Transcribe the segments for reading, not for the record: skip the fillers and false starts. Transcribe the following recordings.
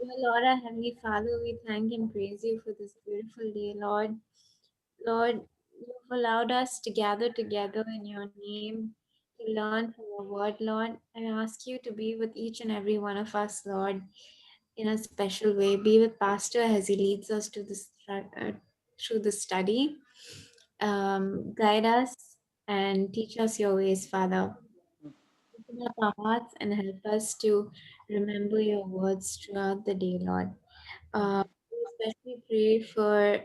Dear Lord, our Heavenly Father, we thank and praise you for this beautiful day, Lord. Lord, you've allowed us to gather together in your name to learn from your word, Lord. I ask you to be with each and every one of us, Lord, in a special way. Be with Pastor as he leads us to this through the study. Guide us and teach us your ways, Father. Open up our hearts and help us to remember your words throughout the day, Lord. We especially pray for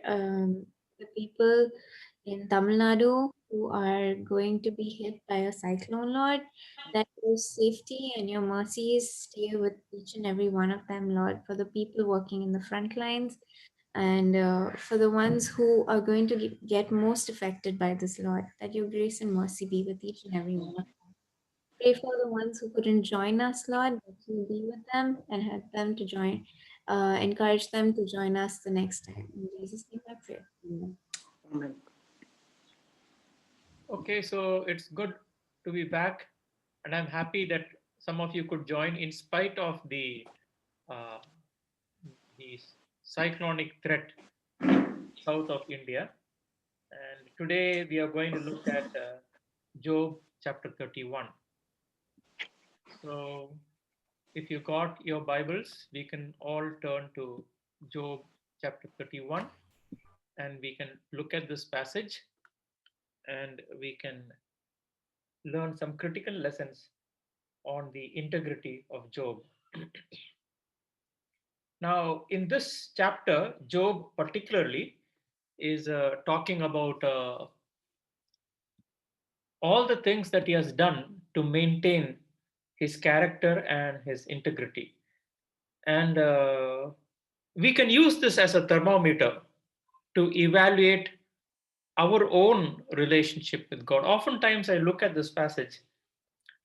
the people in Tamil Nadu who are going to be hit by a cyclone, Lord, that your safety and your mercies stay with each and every one of them, Lord, for the people working in the front lines and for the ones who are going to get most affected by this, Lord, that your grace and mercy be with each and every one of them. Pray for the ones who couldn't join us, Lord, that you be with them and help them to join, encourage them to join us the next time. In Jesus' name I pray. Amen. Amen. Okay, so it's good to be back, and I'm happy that some of you could join in spite of uh, the cyclonic threat south of India. And today we are going to look at Job chapter 31. So if you got your Bibles, we can all turn to Job chapter 31 and we can look at this passage and we can learn some critical lessons on the integrity of Job. Now, in this chapter, Job particularly is talking about all the things that he has done to maintain his character and his integrity. And we can use this as a thermometer to evaluate our own relationship with God. Oftentimes, I look at this passage,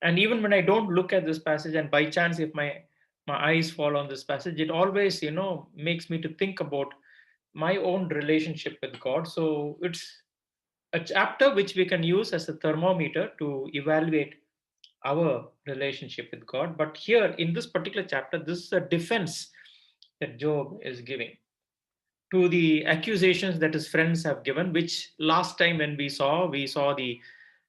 and even when I don't look at this passage, and by chance, if my eyes fall on this passage, it always, makes me to think about my own relationship with God. So it's a chapter which we can use as a thermometer to evaluate our relationship with God. But here in this particular chapter, this is a defense that Job is giving to the accusations that his friends have given, which last time when we saw the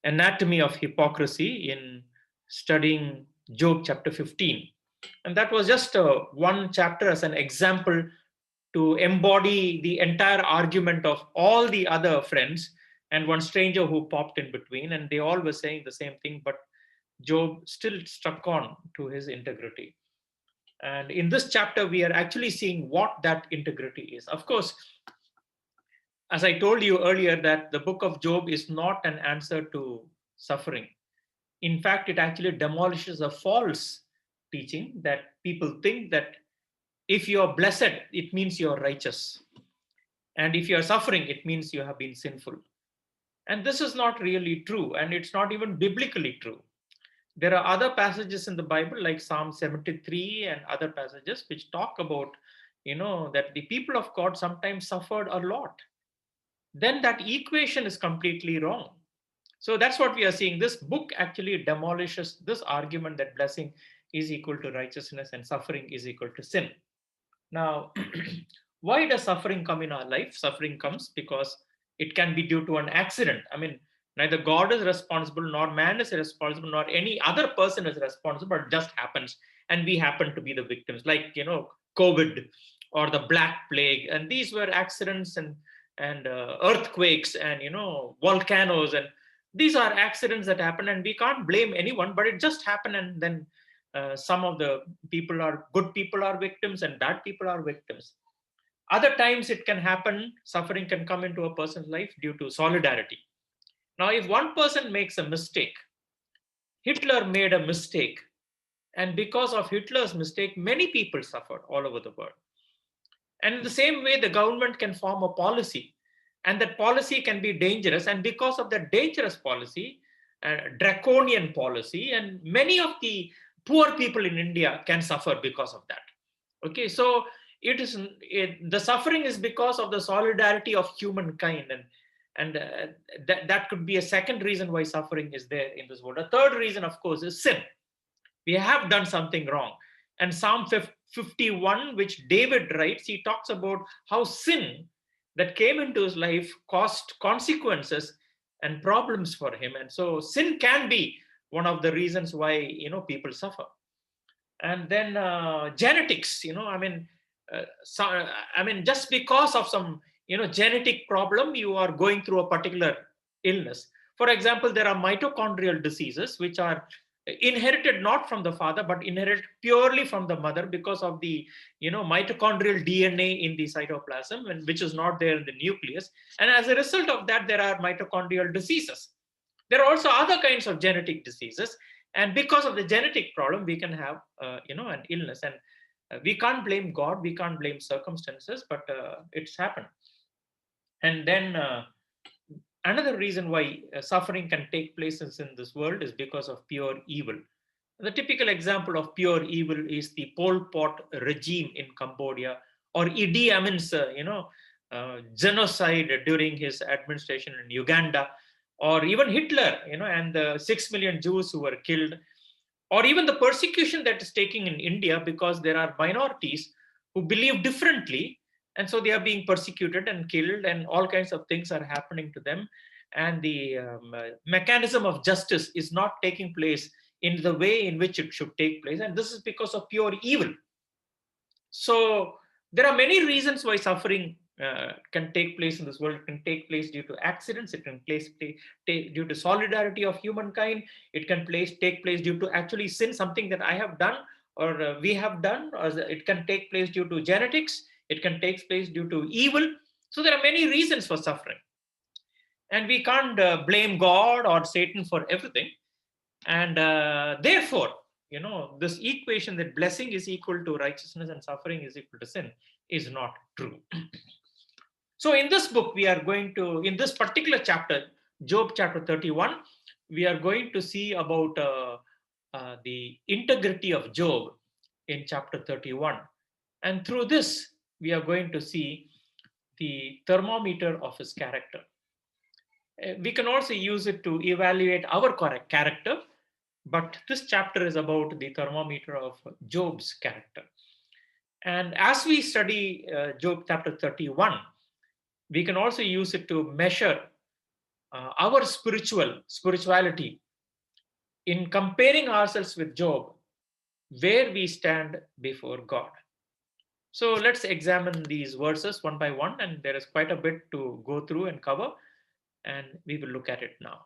anatomy of hypocrisy in studying Job chapter 15. And that was just one chapter as an example to embody the entire argument of all the other friends and one stranger who popped in between, and they all were saying the same thing, but Job still stuck on to his integrity. And in this chapter, we are actually seeing what that integrity is. Of course, as I told you earlier, that the book of Job is not an answer to suffering. In fact, it actually demolishes a false teaching that people think that if you are blessed, it means you are righteous. And if you are suffering, it means you have been sinful. And this is not really true, and it's not even biblically true. There are other passages in the Bible, like Psalm 73 and other passages, which talk about, that the people of God sometimes suffered a lot. Then that equation is completely wrong. So that's what we are seeing. This book actually demolishes this argument that blessing is equal to righteousness and suffering is equal to sin. Now, why does suffering come in our life? Suffering comes because it can be due to an accident. I mean, neither God is responsible, nor man is responsible, nor any other person is responsible. It just happens, and we happen to be the victims, like COVID or the Black Plague, and these were accidents and earthquakes and volcanoes, and these are accidents that happen, and we can't blame anyone, but it just happened, and then some of the good people are victims and bad people are victims. Other times it can happen, suffering can come into a person's life due to solidarity. Now, if one person makes a mistake, Hitler made a mistake, and because of Hitler's mistake, many people suffered all over the world. And in the same way, the government can form a policy, and that policy can be dangerous. And because of that dangerous policy, draconian policy, and many of the poor people in India can suffer because of that. Okay, so the suffering is because of the solidarity of humankind, and that could be a second reason why suffering is there in this world. A third reason, of course, is sin. We have done something wrong. And Psalm 51, which David writes, he talks about how sin that came into his life caused consequences and problems for him. And so sin can be one of the reasons why people suffer. And then genetics, so, just because of some genetic problem, you are going through a particular illness. For example, there are mitochondrial diseases which are inherited not from the father but inherited purely from the mother, because of the mitochondrial DNA in the cytoplasm, and which is not there in the nucleus. And as a result of that, there are mitochondrial diseases. There are also other kinds of genetic diseases, and because of the genetic problem, we can have an illness. And we can't blame God, we can't blame circumstances, but it's happened. And then another reason why suffering can take place in this world is because of pure evil. The typical example of pure evil is the Pol Pot regime in Cambodia, or Idi Amin's, genocide during his administration in Uganda, or even Hitler, and the 6 million Jews who were killed, or even the persecution that is taking in India because there are minorities who believe differently, and so they are being persecuted and killed, and all kinds of things are happening to them. And the mechanism of justice is not taking place in the way in which it should take place, and this is because of pure evil. So there are many reasons why suffering can take place in this world. It can take place due to accidents. It can due to solidarity of humankind. It can take place due to actually sin, something that I have done or we have done. Or it can take place due to genetics. It can take place due to evil. So there are many reasons for suffering, and we can't blame God or Satan for everything. And therefore, this equation that blessing is equal to righteousness and suffering is equal to sin is not true. So in this book, we are going to, in this particular chapter, Job chapter 31, we are going to see about the integrity of Job in chapter 31. And through this, we are going to see the thermometer of his character. We can also use it to evaluate our character, but this chapter is about the thermometer of Job's character. And as we study Job chapter 31, we can also use it to measure our spirituality in comparing ourselves with Job, where we stand before God. So let's examine these verses one by one, and there is quite a bit to go through and cover, and we will look at it now.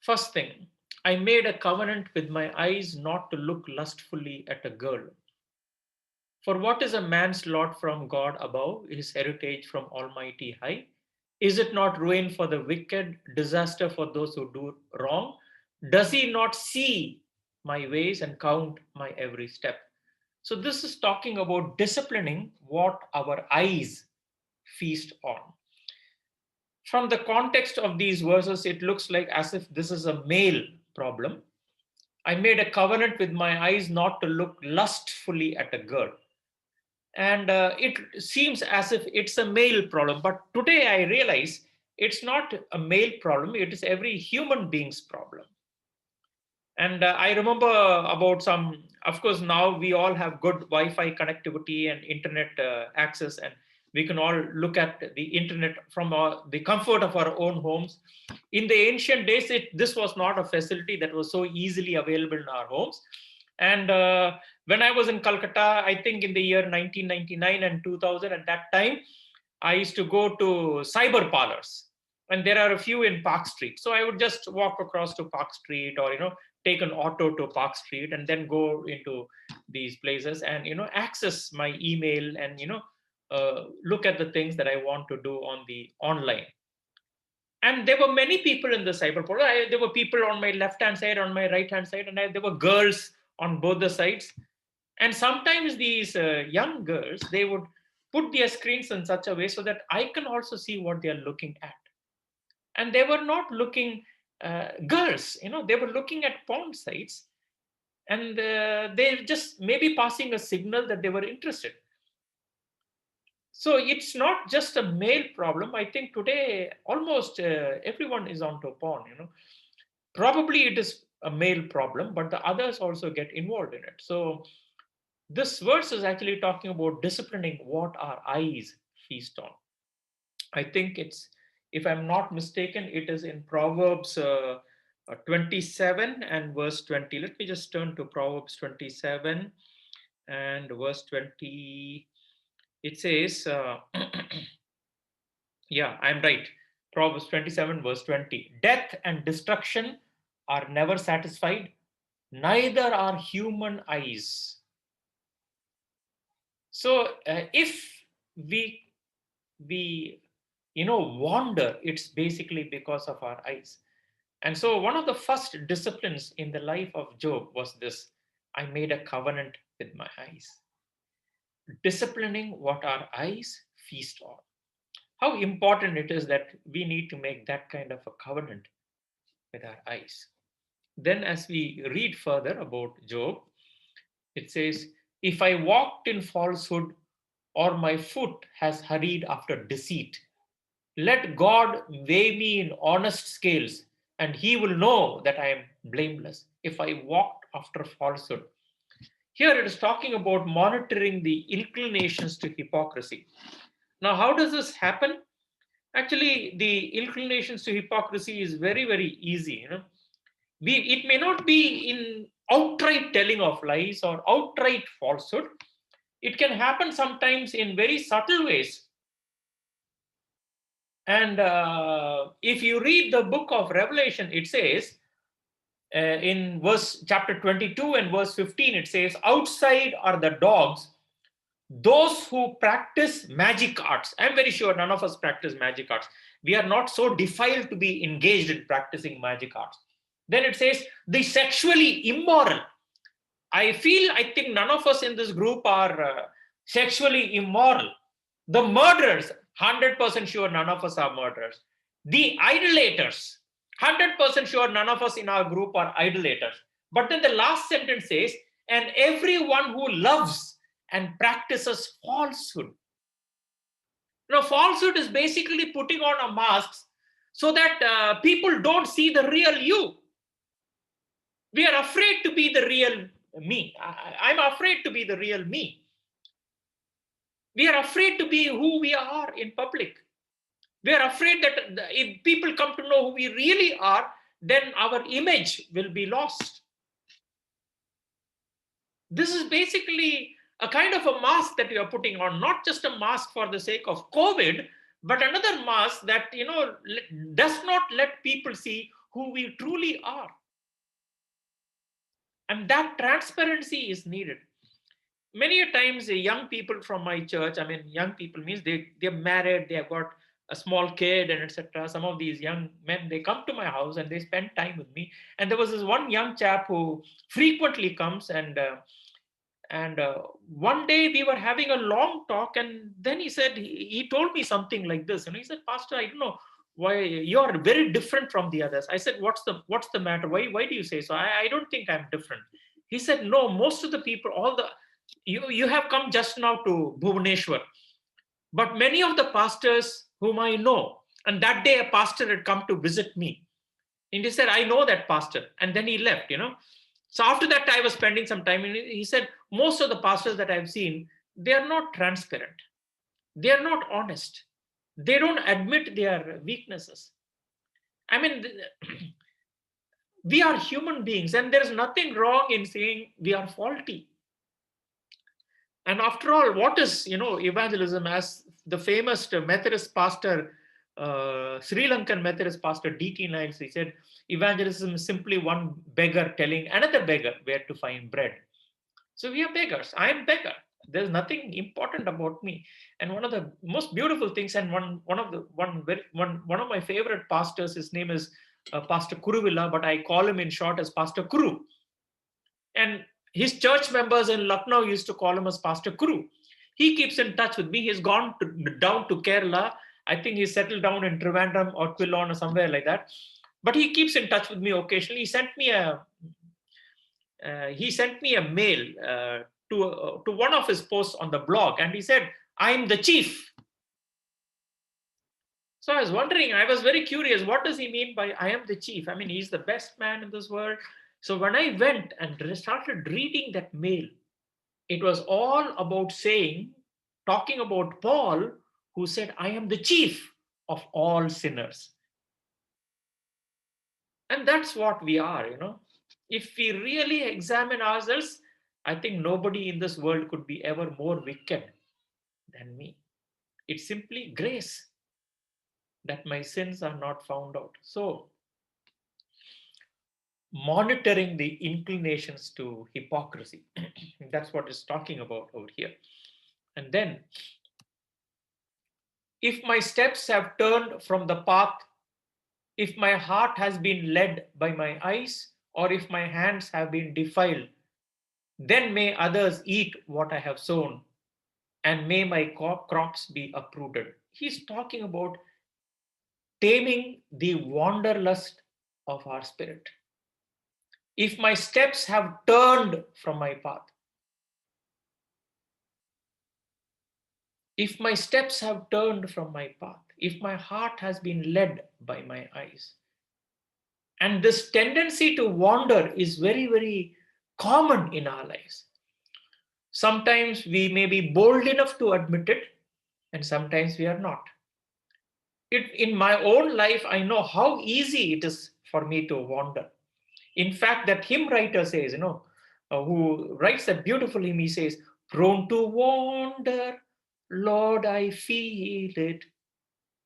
First thing, I made a covenant with my eyes not to look lustfully at a girl. For what is a man's lot from God above, his heritage from Almighty high? Is it not ruin for the wicked, disaster for those who do wrong? Does he not see my ways and count my every step? So, this is talking about disciplining what our eyes feast on. From the context of these verses, it looks like as if this is a male problem. I made a covenant with my eyes not to look lustfully at a girl. And it seems as if it's a male problem. But today I realize it's not a male problem, it is every human being's problem. And I remember about some, of course, now we all have good Wi Fi connectivity and internet access, and we can all look at the internet from the comfort of our own homes. In the ancient days, this was not a facility that was so easily available in our homes. And when I was in Calcutta, I think in the year 1999 and 2000, at that time, I used to go to cyber parlors, and there are a few in Park Street. So I would just walk across to Park Street, or take an auto to Park Street, and then go into these places and access my email and look at the things that I want to do on the online. And there were many people in the cyber portal. There were people on my left hand side, on my right hand side, and there were girls on both the sides. And sometimes these young girls, they would put their screens in such a way so that I can also see what they are looking at. And they were not looking girls, they were looking at porn sites, and they're just maybe passing a signal that they were interested. So it's not just a male problem. I think today almost everyone is onto porn. Probably it is a male problem, but the others also get involved in it. So this verse is actually talking about disciplining what our eyes feast on. I think it's, if I'm not mistaken, it is in Proverbs 27 and verse 20. Let me just turn to Proverbs 27 and verse 20. It says, yeah, I'm right. Proverbs 27, verse 20. Death and destruction are never satisfied, neither are human eyes. So if we we wander, it's basically because of our eyes. And so one of the first disciplines in the life of Job was this: I made a covenant with my eyes. Disciplining what our eyes feast on. How important it is that we need to make that kind of a covenant with our eyes. Then, as we read further about Job, it says, if I walked in falsehood, or my foot has hurried after deceit, let God weigh me in honest scales, and he will know that I am blameless. If I walked after falsehood. Here it is talking about monitoring the inclinations to hypocrisy. Now, how does this happen? Actually, the inclinations to hypocrisy is very, very easy. It may not be in outright telling of lies or outright falsehood. It can happen sometimes in very subtle ways. And if you read the book of Revelation, it says in verse chapter 22 and verse 15, it says, outside are the dogs, those who practice magic arts. I'm very sure none of us practice magic arts. We are not so defiled to be engaged in practicing magic arts. Then it says, the sexually immoral. I think none of us in this group are sexually immoral. The murderers, 100% sure none of us are murderers. The idolaters, 100% sure none of us in our group are idolaters. But then the last sentence says, and everyone who loves and practices falsehood. Falsehood is basically putting on a mask so that people don't see the real you. We are afraid to be the real me. I'm afraid to be the real me. We are afraid to be who we are in public. We are afraid that if people come to know who we really are, then our image will be lost. This is basically a kind of a mask that you are putting on, not just a mask for the sake of COVID, but another mask that does not let people see who we truly are. And that transparency is needed. Many a times young people from my church, I mean young people means they're married, they have got a small kid and etc. Some of these young men, they come to my house and they spend time with me. And there was this one young chap who frequently comes, and one day we were having a long talk, and then he said, he told me something like this, and he said, Pastor, I don't know why you're very different from the others. I said, what's the matter? Why do you say so? I don't think I'm different. He said, no, most of the people, all the you have come just now to Bhubaneswar, but many of the pastors whom I know, and that day a pastor had come to visit me, and he said, I know that pastor, and then he left. So after that, I was spending some time, and he said, most of the pastors that I've seen, they are not transparent, they are not honest, they don't admit their weaknesses. I mean, we are human beings, and there's nothing wrong in saying we are faulty. And after all, what is evangelism? As the famous Methodist pastor, Sri Lankan Methodist pastor D.T. Niles, he said, evangelism is simply one beggar telling another beggar where to find bread. So we are beggars. I am beggar. There's nothing important about me. And one of the most beautiful things, and one of my favorite pastors, his name is Pastor Kuruvilla, but I call him in short as Pastor Kuru. And his church members in Lucknow used to call him as Pastor Kuru. He keeps in touch with me. He's gone down to Kerala. I think he's settled down in Trivandrum or Quilon or somewhere like that. But he keeps in touch with me occasionally. He sent me a mail to one of his posts on the blog, and he said, "I'm the chief." So I was wondering, I was very curious, what does he mean by I am the chief? I mean, he's the best man in this world. So when I went and started reading that mail, it was all about saying, talking about Paul, who said, I am the chief of all sinners. And that's what we are. If we really examine ourselves, I think nobody in this world could be ever more wicked than me. It's simply grace that my sins are not found out. So, monitoring the inclinations to hypocrisy, that's what it's talking about over here. And then, if my steps have turned from the path, if my heart has been led by my eyes, or if my hands have been defiled, then may others eat what I have sown, and may my crops be uprooted. He's talking about taming the wanderlust of our spirit. If my steps have turned from my path, if my steps have turned from my path, if my heart has been led by my eyes, and this tendency to wander is very, very common in our lives. Sometimes we may be bold enough to admit it, and sometimes we are not. In my own life, I know how easy it is for me to wander. In fact, that hymn writer says, who writes that beautiful hymn, he says, prone to wander, Lord, I feel it.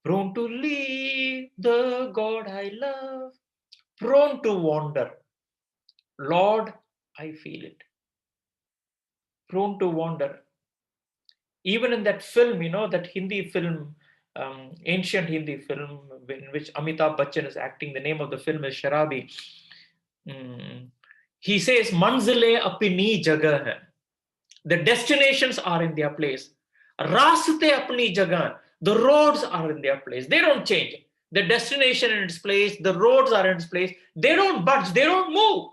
Prone to leave the God I love. Prone to wander, Lord, I feel it. Prone to wander. Even in that film, that Hindi film, ancient Hindi film in which Amitabh Bachchan is acting, the name of the film is Sharabi. Mm. He says, Manzile apni jagah hai. The destinations are in their place. Raaste apni jagah. The roads are in their place. They don't change. The destination in its place, the roads are in its place. They don't budge, they don't move.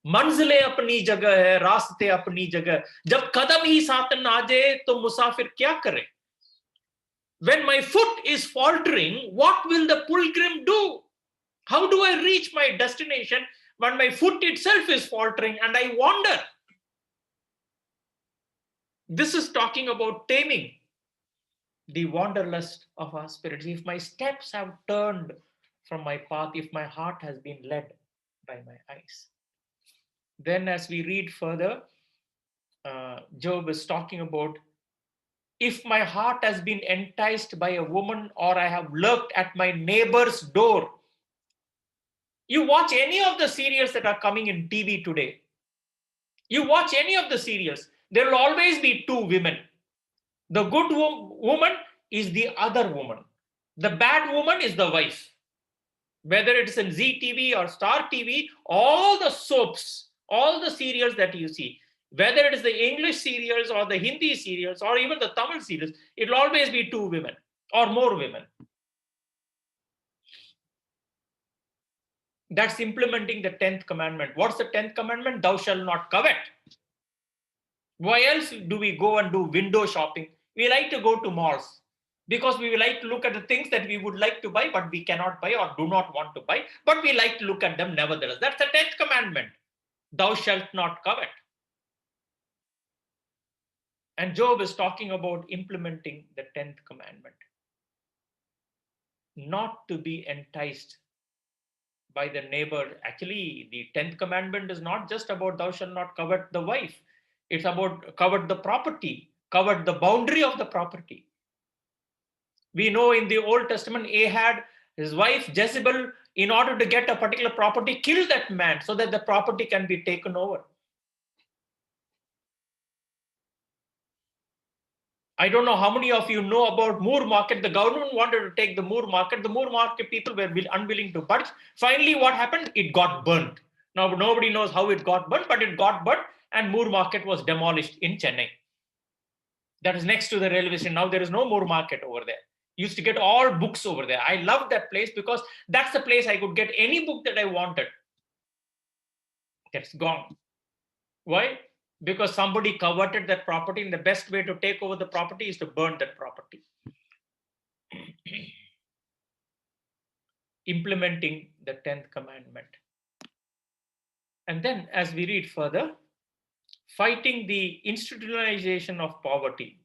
मंजिलें अपनी जगह है, रास्ते अपनी जगह. जब कदम ही साथ ना जाए तो मुसाफिर क्या करे? When my foot is faltering, what will the pilgrim do? How do I reach my destination when my foot itself is faltering and I wander? This is talking about taming the wanderlust of our spirits. If my steps have turned from my path, if my heart has been led by my eyes. Then, as we read further, Job is talking about, if my heart has been enticed by a woman, or I have lurked at my neighbor's door. You watch any of the serials that are coming in TV today. You watch any of the serials, there will always be two women. The good woman is the other woman. The bad woman is the wife. Whether it's in ZTV or Star TV, all the soaps, all the serials that you see, whether it is the English serials or the Hindi serials or even the Tamil serials, it will always be two women or more women. That's implementing the 10th commandment. What's the 10th commandment? Thou shalt not covet. Why else do we go and do window shopping? We like to go to malls because we like to look at the things that we would like to buy, but we cannot buy or do not want to buy, but we like to look at them nevertheless. That's the 10th commandment. Thou shalt not covet. And Job is talking about implementing the 10th commandment. Not to be enticed by the neighbor. Actually, the 10th commandment is not just about thou shalt not covet the wife. It's about covet the property, covet the boundary of the property. We know in the Old Testament, Ahab, his wife Jezebel, in order to get a particular property, killed that man so that the property can be taken over. I don't know how many of you know about Moore Market. The government wanted to take the Moore Market. The Moore Market people were unwilling to budge. Finally, what happened? It got burnt. Now, nobody knows how it got burnt, but it got burnt, and Moore Market was demolished in Chennai. That is next to the railway station. Now, there is no Moore Market over there. Used to get all books over there. I loved that place because that's the place I could get any book that I wanted. That's gone. Why? Because somebody coveted that property, and the best way to take over the property is to burn that property. Implementing the 10th commandment. And then, as we read further, fighting the institutionalization of poverty.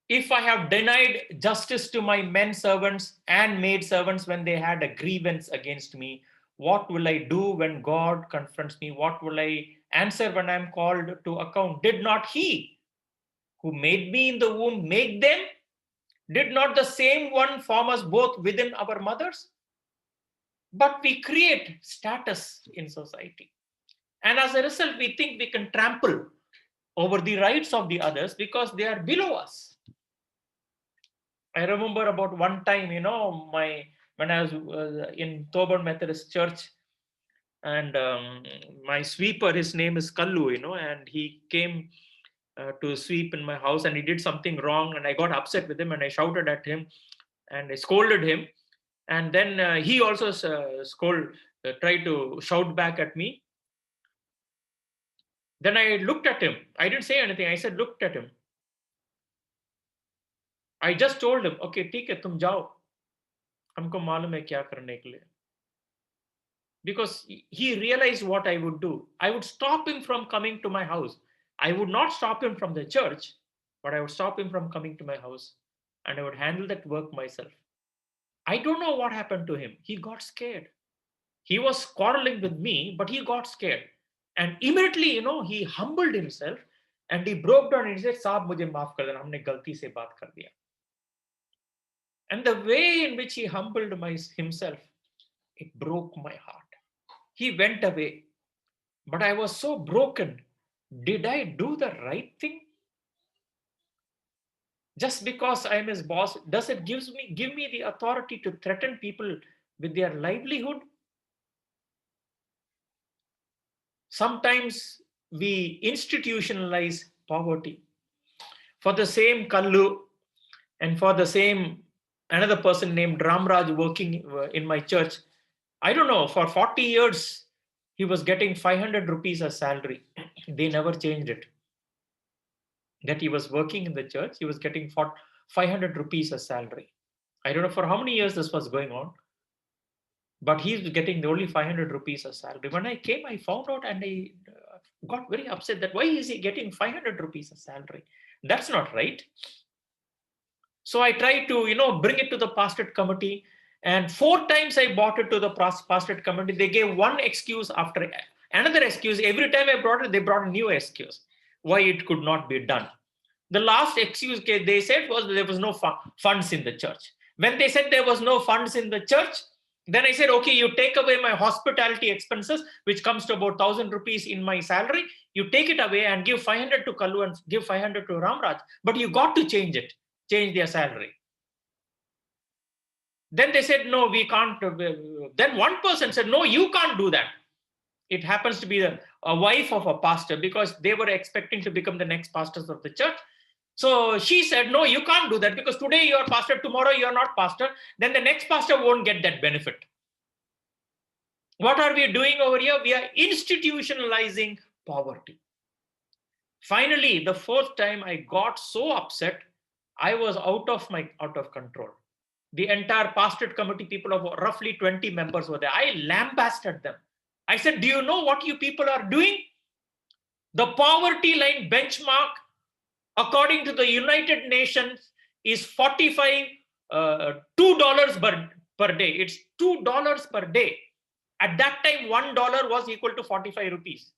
If I have denied justice to my men servants and maid servants when they had a grievance against me, what will I do when God confronts me? What will I answer when I am called to account? Did not He who made me in the womb make them? Did not the same one form us both within our mothers? But we create status in society. And as a result, we think we can trample over the rights of the others because they are below us. I remember about one time, my when I was in Toban Methodist Church, and my sweeper, his name is Kallu, and he came to sweep in my house, and he did something wrong, and I got upset with him, and I shouted at him, and I scolded him, and then he also tried to shout back at me. Then I looked at him. I didn't say anything. I said, looked at him. I just told him, okay, ठीक है तुम जाओ हमको मालूम है क्या करने के लिए because he realized what I would do. I would stop him from coming to my house. I would not stop him from the church, but I would stop him from coming to my house and I would handle that work myself. I don't know what happened to him. He got scared. He was quarreling with me, but he got scared. And immediately, he humbled himself and he broke down and he said, Saab, mujhe maaf kar dena, humne galti se baat kar diya. And the way in which he humbled himself, it broke my heart. He went away. But I was so broken. Did I do the right thing? Just because I'm his boss, does it give me the authority to threaten people with their livelihood? Sometimes we institutionalize poverty. For the same Kallu and for the same another person named Ramraj working in my church, I don't know, for 40 years, he was getting 500 rupees as salary. They never changed it. That he was working in the church, he was getting 500 rupees as salary. I don't know for how many years this was going on, but he's getting only 500 rupees as salary. When I came, I found out and I got very upset that why is he getting 500 rupees as salary? That's not right. So I tried to, bring it to the pastorate committee. And 4 times I brought it to the pastorate committee. They gave one excuse after another excuse. Every time I brought it, they brought a new excuse why it could not be done. The last excuse they said was there was no funds in the church. When they said there was no funds in the church, then I said, okay, you take away my hospitality expenses, which comes to about 1,000 rupees in my salary. You take it away and give 500 to Kallu and give 500 to Ramraj. But you got to change their salary. Then they said, no, we can't. Then one person said, no, you can't do that. It happens to be a wife of a pastor because they were expecting to become the next pastors of the church. So she said, no, you can't do that because today you're pastor, tomorrow you're not pastor. Then the next pastor won't get that benefit. What are we doing over here? We are institutionalizing poverty. Finally, the fourth time I got so upset, I was out of control. The entire pastorate committee, people of roughly 20 members were there. I lambasted them. I said, do you know what you people are doing? The poverty line benchmark, according to the United Nations, is 45, $2 per day. It's $2 per day. At that time, $1 was equal to 45 rupees.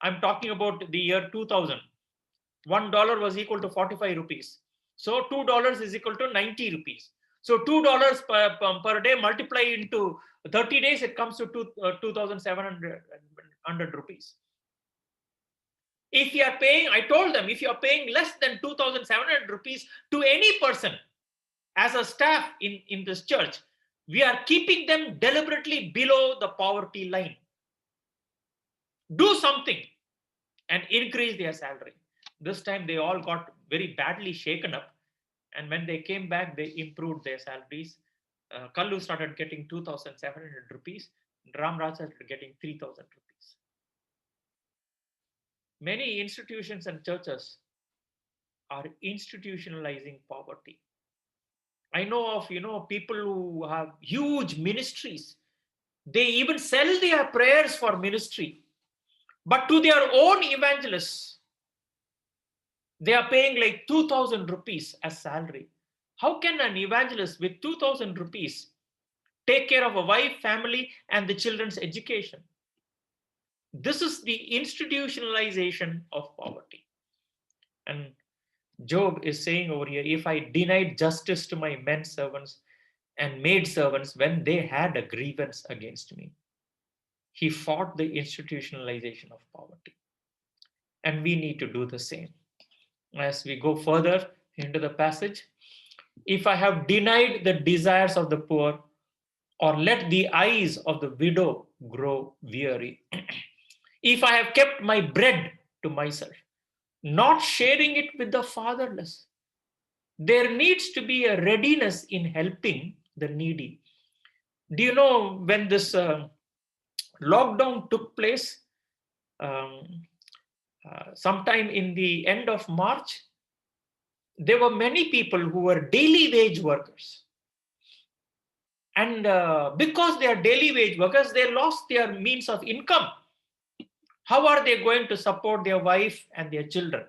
I'm talking about the year 2000. $1 was equal to 45 rupees. So $2 is equal to 90 rupees. So $2 per day multiply into 30 days, it comes to 2,700 rupees. If you are paying, I told them, if you are paying less than 2,700 rupees to any person as a staff in this church, we are keeping them deliberately below the poverty line. Do something and increase their salary. This time they all got very badly shaken up. And when they came back, they improved their salaries. Kallu started getting 2,700 rupees. Ramraj started getting 3,000 rupees. Many institutions and churches are institutionalizing poverty. I know of, people who have huge ministries They even sell their prayers for ministry. But to their own evangelists, they are paying like 2,000 rupees as salary. How can an evangelist with 2,000 rupees take care of a wife, family, and the children's education? This is the institutionalization of poverty. And Job is saying over here, if I denied justice to my men servants and maid servants when they had a grievance against me, he fought the institutionalization of poverty. And we need to do the same. As we go further into the passage, if I have denied the desires of the poor or let the eyes of the widow grow weary, if I have kept my bread to myself, not sharing it with the fatherless, there needs to be a readiness in helping the needy. Do you know when this lockdown took place? Um, Sometime in the end of March, there were many people who were daily wage workers. And because they are daily wage workers, they lost their means of income. How are they going to support their wife and their children?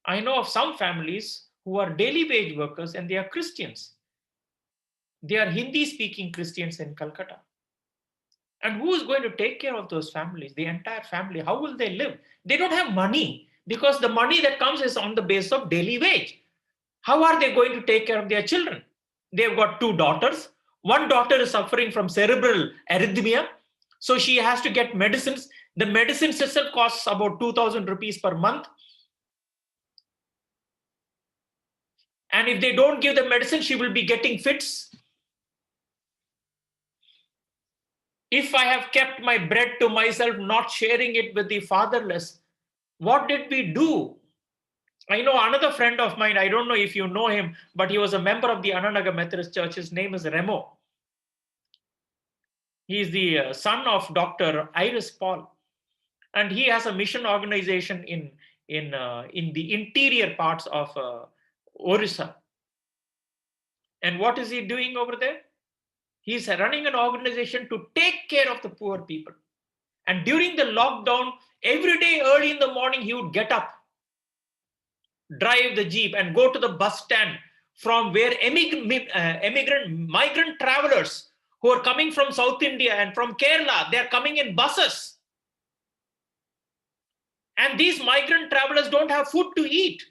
I know of some families who are daily wage workers and they are Christians. They are Hindi speaking Christians in Calcutta. And who is going to take care of those families, the entire family? How will they live? They don't have money because the money that comes is on the basis of daily wage. How are they going to take care of their children? They've got two daughters. One daughter is suffering from cerebral arrhythmia. So she has to get medicines. The medicine itself costs about 2,000 rupees per month. And if they don't give the medicine, she will be getting fits. If I have kept my bread to myself, not sharing it with the fatherless, what did we do? I know another friend of mine, I don't know if you know him, but he was a member of the Ananaga Methodist Church. His name is Remo. He is the son of Dr. Iris Paul. And he has a mission organization in the interior parts of Orissa. And what is he doing over there? He's running an organization to take care of the poor people. And during the lockdown, every day early in the morning, he would get up, drive the jeep, and go to the bus stand from where migrant travelers who are coming from South India and from Kerala, they are coming in buses. And these migrant travelers don't have food to eat.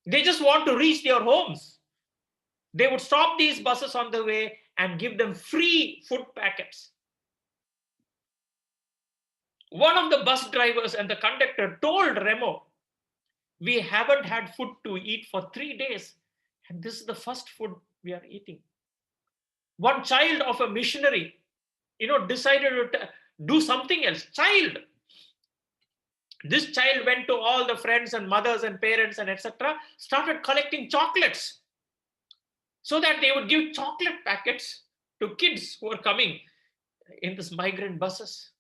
They just want to reach their homes. They would stop these buses on the way and give them free food packets. One of the bus drivers and the conductor told Remo, we haven't had food to eat for 3 days, and this is the first food we are eating. One child of a missionary, decided to do something else. This child went to all the friends and mothers and parents and etc., started collecting chocolates so that they would give chocolate packets to kids who are coming in this migrant buses.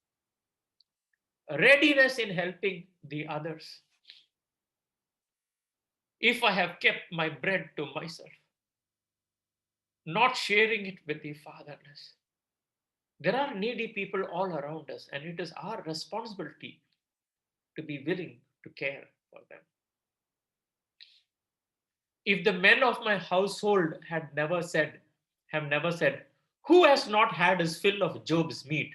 Readiness in helping the others. If I have kept my bread to myself, not sharing it with the fatherless. There are needy people all around us, and it is our responsibility to be willing to care for them. If the men of my household have never said, who has not had his fill of Job's meat?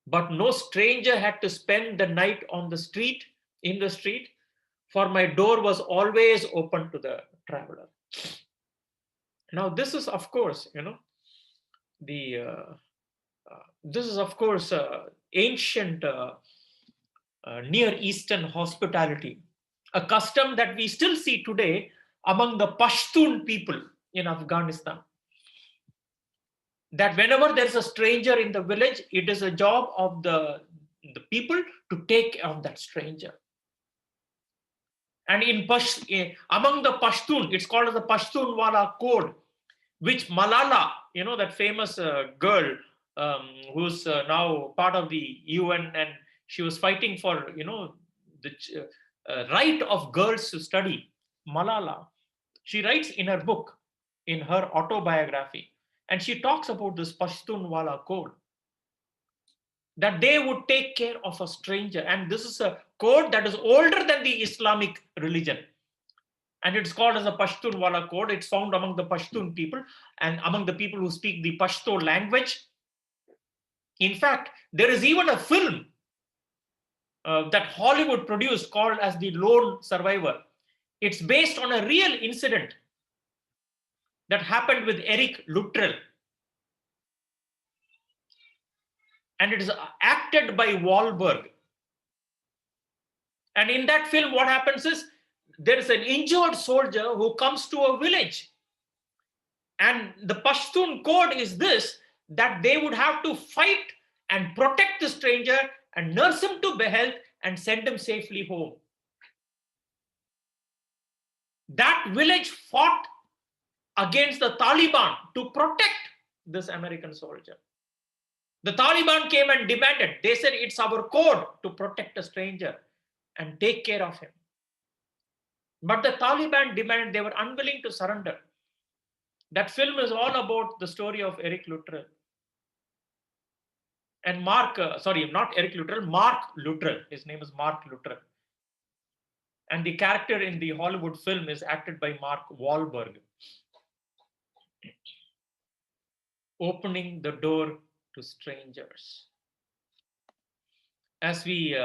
But no stranger had to spend the night in the street, for my door was always open to the traveler. Now, this is, of course, the this is, of course, ancient Near Eastern hospitality, a custom that we still see today among the Pashtun people in Afghanistan. That whenever there's a stranger in the village, it is a job of the people to take care of that stranger. And among the Pashtun, it's called as the Pashtunwala code, which Malala, that famous girl who's now part of the UN, and she was fighting for, the right of girls to study. Malala, she writes in her book, in her autobiography, And she talks about this Pashtunwala code, that they would take care of a stranger. And this is a code that is older than the Islamic religion. And it's called as a Pashtunwala code. It's found among the Pashtun people and among the people who speak the Pashto language. In fact, there is even a film that Hollywood produced called as The Lone Survivor. It's based on a real incident that happened with Eric Luttrell. And it is acted by Wahlberg. And in that film, what happens is there is an injured soldier who comes to a village. And the Pashtun code is this, that they would have to fight and protect the stranger and nurse him to health and send him safely home. That village fought against the Taliban to protect this American soldier. The Taliban came and demanded, they said it's our code to protect a stranger and take care of him. But the Taliban demanded, they were unwilling to surrender. That film is all about the story of Eric Luttrell. And not Eric Luttrell, Mark Luttrell. His name is Mark Luttrell. And the character in the Hollywood film is acted by Mark Wahlberg. Opening the door to strangers. As we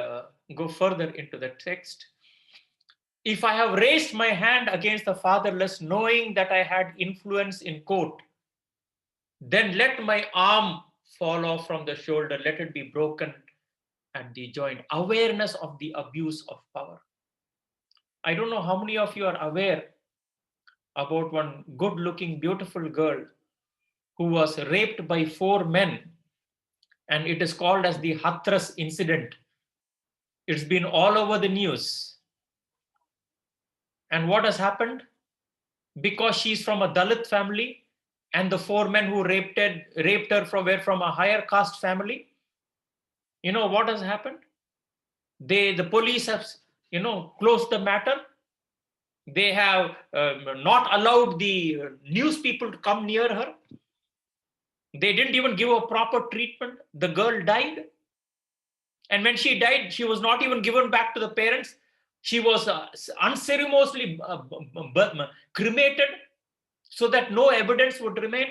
go further into the text, if I have raised my hand against the fatherless, knowing that I had influence in court, then let my arm fall off from the shoulder, let it be broken at the joint. Awareness of the abuse of power. I don't know how many of you are aware about one good looking, beautiful girl who was raped by 4 men, and it is called as the Hathras incident. It's been all over the news. And what has happened? Because she's from a Dalit family, and the 4 men who raped her were from a higher caste family, you know what has happened? The police have, closed the matter. They have not allowed the news people to come near her. They didn't even give a proper treatment. The girl died. And when she died, she was not even given back to the parents. She was unceremoniously cremated so that no evidence would remain.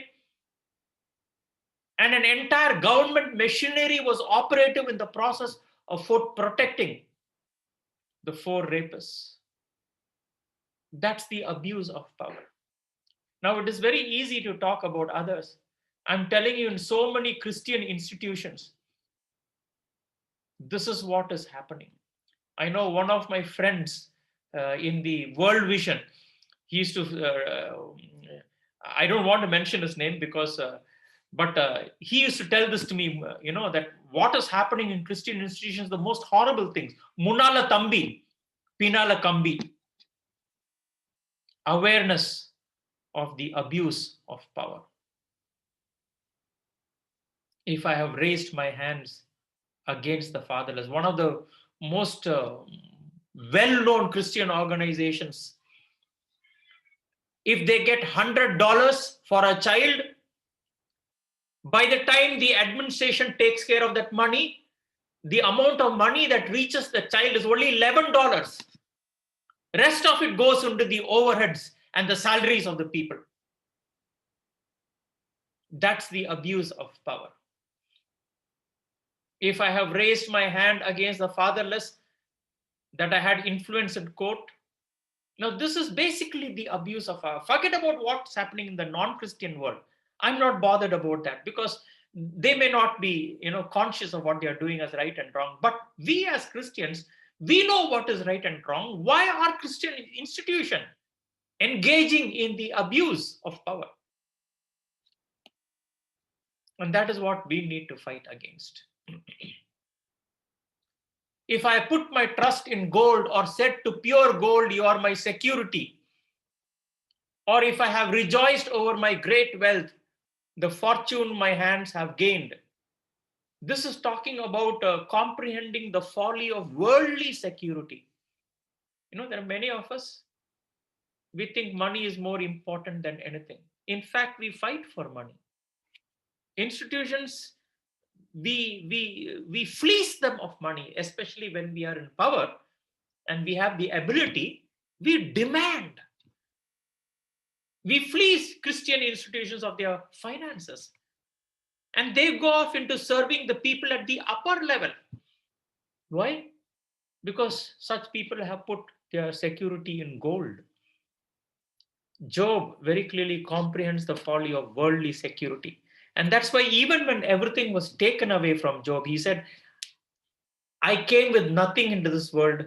And an entire government machinery was operative in the process of protecting the 4 rapists. That's the abuse of power. Now, it is very easy to talk about others. I'm telling you, in so many Christian institutions, this is what is happening. I know one of my friends in the World Vision, he used to, I don't want to mention his name because, but he used to tell this to me, that what is happening in Christian institutions, the most horrible things. Munala Tambi, Pinala Kambi. Awareness of the abuse of power. If I have raised my hands against the fatherless, one of the most well-known Christian organizations, if they get $100 for a child, by the time the administration takes care of that money, the amount of money that reaches the child is only $11. Rest of it goes into the overheads and the salaries of the people. That's the abuse of power. If I have raised my hand against the fatherless, that I had influence in court. Now, this is basically the abuse of power. Forget about what's happening in the non-Christian world. I'm not bothered about that because they may not be, conscious of what they are doing as right and wrong. But we as Christians, we know what is right and wrong. Why are Christian institutions engaging in the abuse of power? And that is what we need to fight against. If I put my trust in gold or said to pure gold, you are my security, or if I have rejoiced over my great wealth, the fortune my hands have gained. This is talking about comprehending the folly of worldly security. There are many of us, we think money is more important than anything. In fact, we fight for money. Institutions, we fleece them of money, especially when we are in power and we have the ability. We demand, we fleece Christian institutions of their finances, and they go off into serving the people at the upper level. Why? Because such people have put their security in gold. Job very clearly comprehends the folly of worldly security. And that's why, even when everything was taken away from Job, he said, I came with nothing into this world,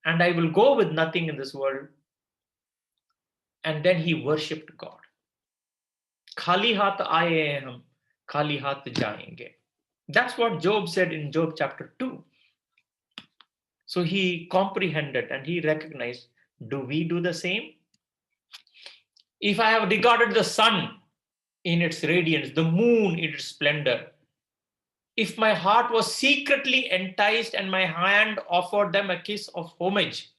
and I will go with nothing in this world. And then he worshipped God. Khali haath aaye hain hum, khali haath jayenge. That's what Job said in Job chapter 2. So he comprehended and he recognized, do we do the same? If I have regarded the sun in its radiance, the moon in its splendor, if my heart was secretly enticed and my hand offered them a kiss of homage,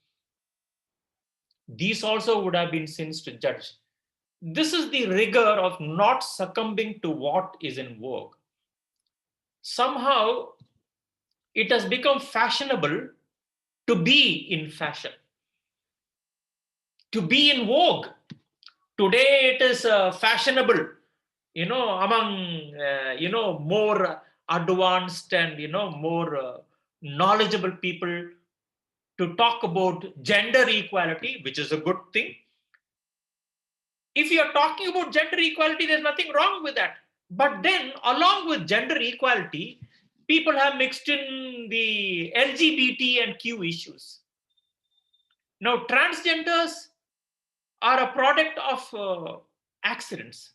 these also would have been sins to judge. This is the rigor of not succumbing to what is in vogue. Somehow, it has become fashionable to be in fashion, to be in vogue. Today, it is fashionable, among, more advanced and, more knowledgeable people to talk about gender equality, which is a good thing. If you're talking about gender equality, there's nothing wrong with that. But then, along with gender equality, people have mixed in the LGBT and Q issues. Now, transgenders are a product of accidents.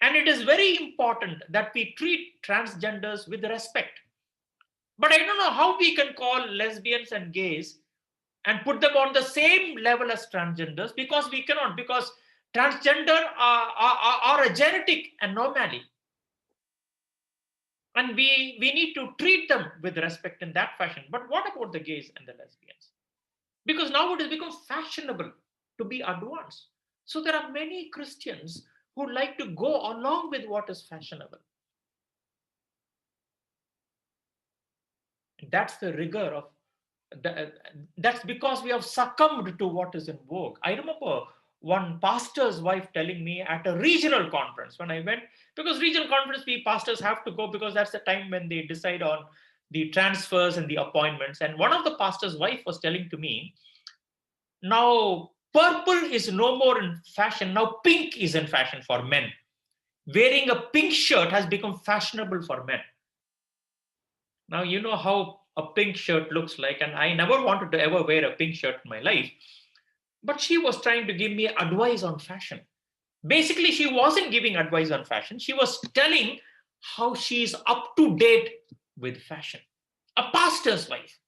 And it is very important that we treat transgenders with respect. But I don't know how we can call lesbians and gays and put them on the same level as transgenders, because we cannot, because transgender are a genetic anomaly, and we need to treat them with respect in that fashion. But what about the gays and the lesbians? Because now it has become fashionable to be advanced. So there are many Christians who like to go along with what is fashionable. That's the rigor of the, that's because we have succumbed to what is in vogue. I remember one pastor's wife telling me at a regional conference when I went, because regional conference, we pastors have to go because that's the time when they decide on the transfers and the appointments. And one of the pastor's wife was telling to me, now purple is no more in fashion, now pink is in fashion for men. Wearing a pink shirt has become fashionable for men. Now, you know how a pink shirt looks like, and I never wanted to ever wear a pink shirt in my life. But she was trying to give me advice on fashion. Basically, she wasn't giving advice on fashion, she was telling how she's up to date with fashion. A pastor's wife.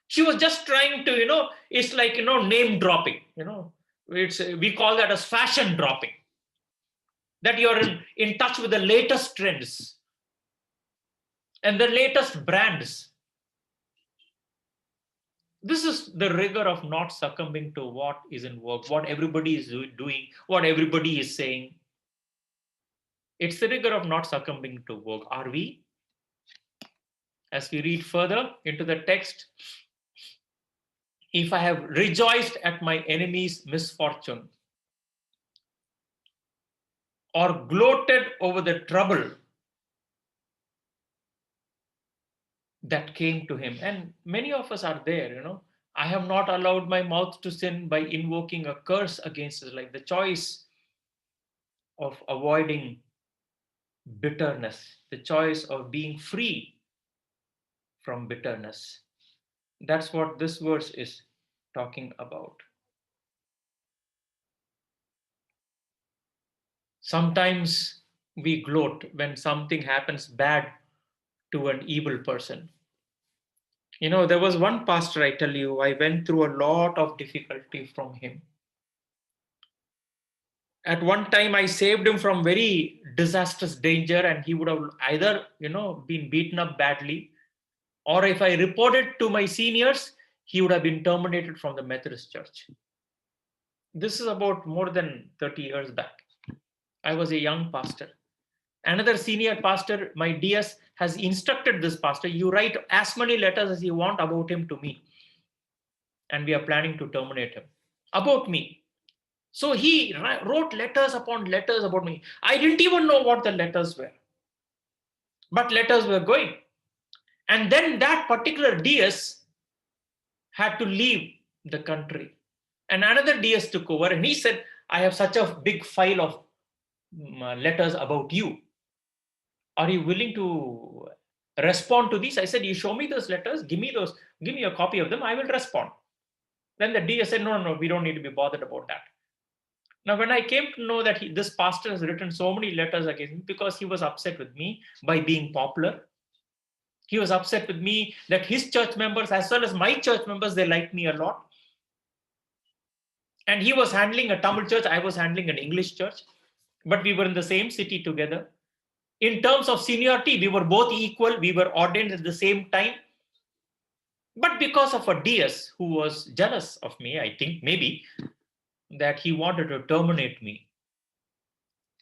She was just trying to, it's like, name dropping, we call that as fashion dropping. That you're in touch with the latest trends and the latest brands. This is the rigor of not succumbing to what is in work, what everybody is doing, what everybody is saying. It's the rigor of not succumbing to work. Are we? As we read further into the text, if I have rejoiced at my enemy's misfortune or gloated over the trouble that came to him, and many of us are there, I have not allowed my mouth to sin by invoking a curse against his life. The choice of avoiding bitterness, the choice of being free from bitterness. That's what this verse is talking about. Sometimes we gloat when something happens bad to an evil person. There was one pastor, I tell you, I went through a lot of difficulty from him. At one time, I saved him from very disastrous danger, and he would have either, been beaten up badly, or if I reported to my seniors, he would have been terminated from the Methodist Church. This is about more than 30 years back. I was a young pastor. Another senior pastor, my DS, has instructed this pastor, you write as many letters as you want about him to me. And we are planning to terminate him. About me. So he wrote letters upon letters about me. I didn't even know what the letters were. But letters were going. And then that particular DS had to leave the country. And another DS took over and he said, I have such a big file of letters about you. Are you willing to respond to these? I said, you show me those letters, give me a copy of them, I will respond. Then the DS said, no, we don't need to be bothered about that. Now, when I came to know that this pastor has written so many letters against me because he was upset with me by being popular. He was upset with me that his church members, as well as my church members, they liked me a lot. And he was handling a Tamil church, I was handling an English church, but we were in the same city together. In terms of seniority, we were both equal. We were ordained at the same time. But because of a DS who was jealous of me, I think maybe, that he wanted to terminate me.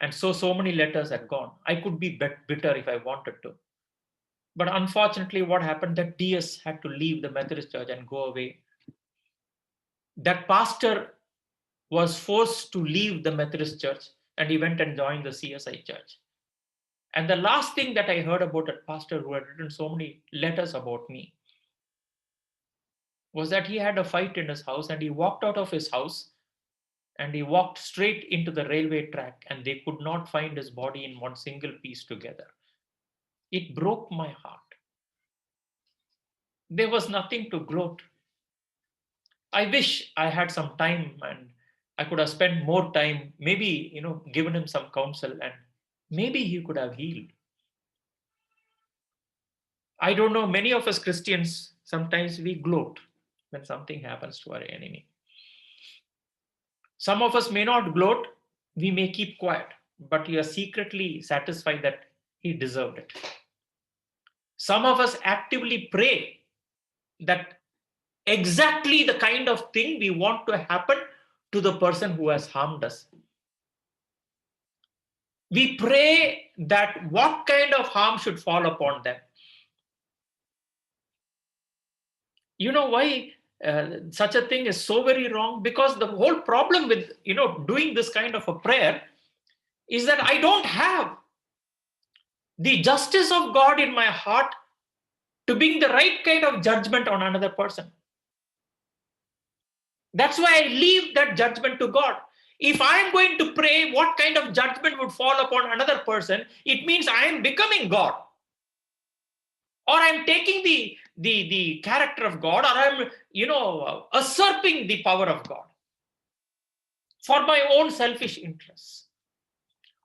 And so many letters had gone. I could be bitter if I wanted to. But unfortunately, what happened, that DS had to leave the Methodist church and go away. That pastor was forced to leave the Methodist church and he went and joined the CSI church. And the last thing that I heard about that pastor who had written so many letters about me was that he had a fight in his house and he walked out of his house and he walked straight into the railway track and they could not find his body in one single piece together. It broke my heart. There was nothing to gloat. I wish I had some time and I could have spent more time, maybe, given him some counsel and maybe he could have healed. I don't know, many of us Christians, sometimes we gloat when something happens to our enemy. Some of us may not gloat, we may keep quiet, but we are secretly satisfied that he deserved it. Some of us actively pray that exactly the kind of thing we want to happen to the person who has harmed us. We pray that what kind of harm should fall upon them. You know why such a thing is so very wrong? Because the whole problem with doing this kind of a prayer is that I don't have the justice of God in my heart to bring the right kind of judgment on another person. That's why I leave that judgment to God. If I am going to pray what kind of judgment would fall upon another person, it means I am becoming God. Or I'm taking the character of God, or I'm, usurping the power of God for my own selfish interests.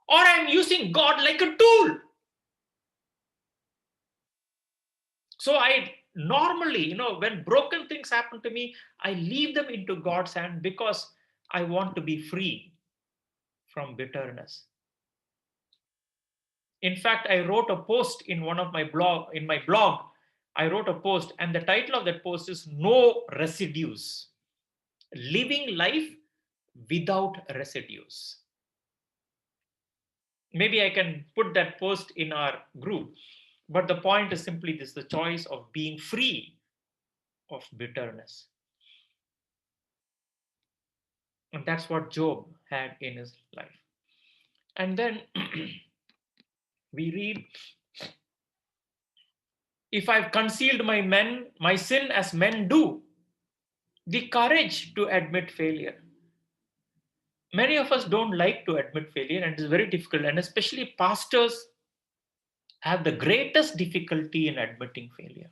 Or I'm using God like a tool. So I normally, when broken things happen to me, I leave them into God's hand because I want to be free from bitterness. In fact, I wrote a post in my blog, I wrote a post, and the title of that post is No Residues. Living life without residues. Maybe I can put that post in our group. But the point is simply this, the choice of being free of bitterness. And that's what Job had in his life. And then we read, if I've concealed my sin as men do, the courage to admit failure. Many of us don't like to admit failure, and it's very difficult. And especially pastors have the greatest difficulty in admitting failure.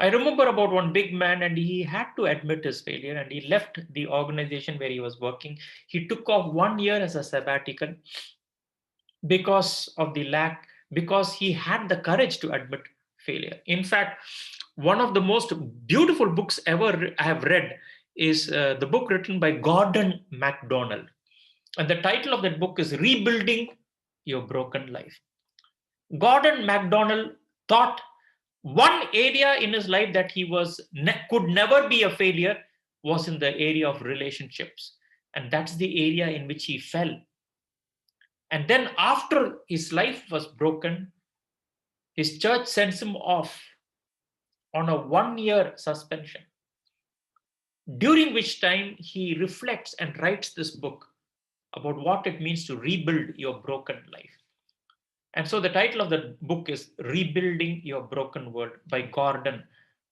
I remember about one big man, and he had to admit his failure, and he left the organization where he was working. He took off 1 year as a sabbatical because he had the courage to admit failure. In fact, one of the most beautiful books ever I have read is the book written by Gordon MacDonald. And the title of that book is Rebuilding Your Broken Life. Gordon MacDonald thought one area in his life that he could never be a failure was in the area of relationships. And that's the area in which he fell. And then, after his life was broken, his church sends him off on a 1 year suspension, during which time he reflects and writes this book about what it means to rebuild your broken life. And so the title of the book is Rebuilding Your Broken World by Gordon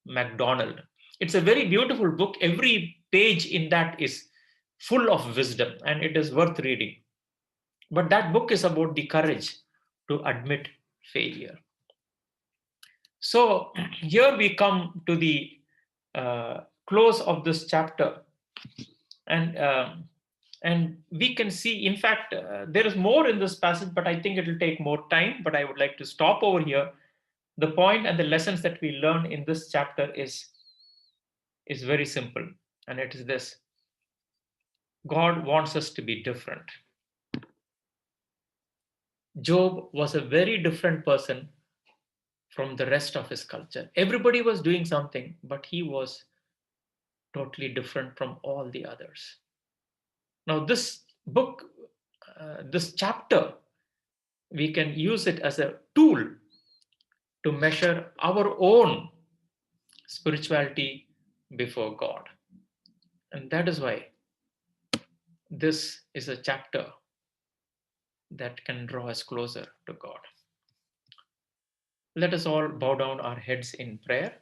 MacDonald. It's a very beautiful book. Every page in that is full of wisdom and it is worth reading. But that book is about the courage to admit failure. So here we come to the close of this chapter, and we can see, in fact, there is more in this passage, but I think it will take more time. But I would like to stop over here. The point and the lessons that we learn in this chapter is very simple, and it is this: God wants us to be different. Job was a very different person from the rest of his culture. Everybody was doing something, but he was totally different from all the others. Now, this book, this chapter, we can use it as a tool to measure our own spirituality before God. And that is why this is a chapter that can draw us closer to God. Let us all bow down our heads in prayer.